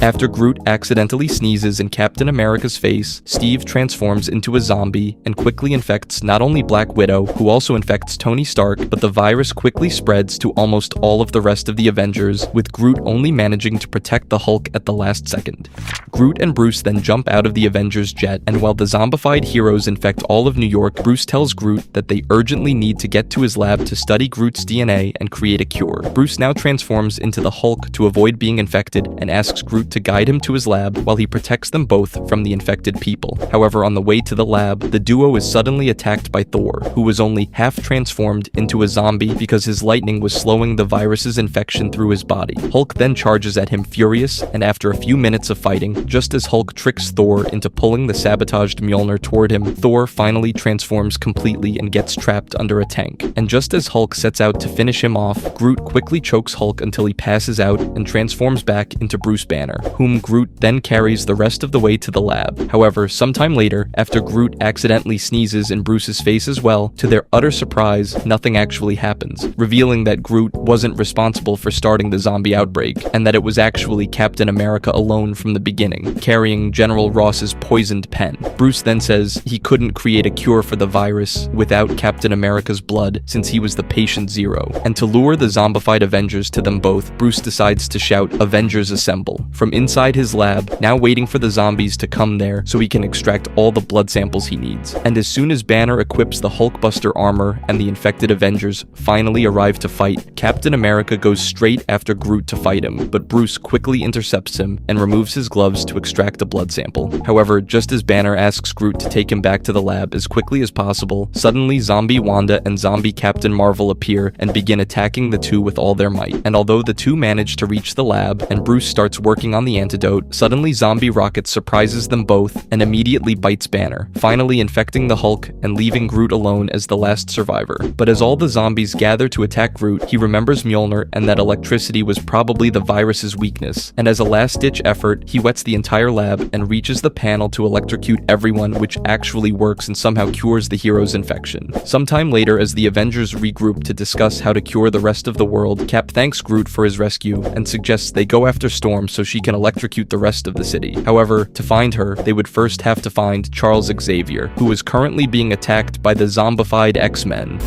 After Groot accidentally sneezes in Captain America's face, Steve transforms into a zombie and quickly infects not only Black Widow, who also infects Tony Stark, but the virus quickly spreads to almost all of the rest of the Avengers, with Groot only managing to protect the Hulk at the last second. Groot and Bruce then jump out of the Avengers jet, and while the zombified heroes infect all of New York, Bruce tells Groot that they urgently need to get to his lab to study Groot's DNA and create a cure. Bruce now transforms into the Hulk to avoid being infected and asks Groot to guide him to his lab while he protects them both from the infected people. However, on the way to the lab, the duo is suddenly attacked by Thor, who was only half transformed into a zombie because his lightning was slowing the virus's infection through his body. Hulk then charges at him furious, and after a few minutes of fighting, just as Hulk tricks Thor into pulling the sabotaged Mjolnir toward him, Thor finally transforms completely and gets trapped under a tank. And just as Hulk sets out to finish him off, Groot quickly chokes Hulk until he passes out and transforms back into Bruce Banner, whom Groot then carries the rest of the way to the lab. However, sometime later, after Groot accidentally sneezes in Bruce's face as well, to their utter surprise, nothing actually happens, revealing that Groot wasn't responsible for starting the zombie outbreak, and that it was actually Captain America alone from the beginning, carrying General Ross's poisoned pen. Bruce then says he couldn't create a cure for the virus without Captain America's blood, since he was the patient zero. And to lure the zombified Avengers to them both, Bruce decides to shout, "Avengers assemble," from inside his lab, now waiting for the zombies to come there so he can extract all the blood samples he needs. And as soon as Banner equips the Hulkbuster armor and the infected Avengers finally arrive to fight, Captain America goes straight after Groot to fight him, but Bruce quickly intercepts him and removes his gloves to extract a blood sample. However, just as Banner asks Groot to take him back to the lab as quickly as possible, suddenly Zombie Wanda and Zombie Captain Marvel appear and begin attacking the two with all their might. And although the two manage to reach the lab and Bruce starts working on the antidote, suddenly Zombie Rocket surprises them both and immediately bites Banner, finally infecting the Hulk and leaving Groot alone as the last survivor. But as all the zombies gather to attack Groot, he remembers Mjolnir and that electricity was probably the virus's weakness, and as a last-ditch effort, he wets the entire lab and reaches the panel to electrocute everyone, which actually works and somehow cures the hero's infection. Sometime later, as the Avengers regroup to discuss how to cure the rest of the world, Cap thanks Groot for his rescue and suggests they go after Storm so she can electrocute the rest of the city. However, to find her, they would first have to find Charles Xavier, who is currently being attacked by the zombified X-Men.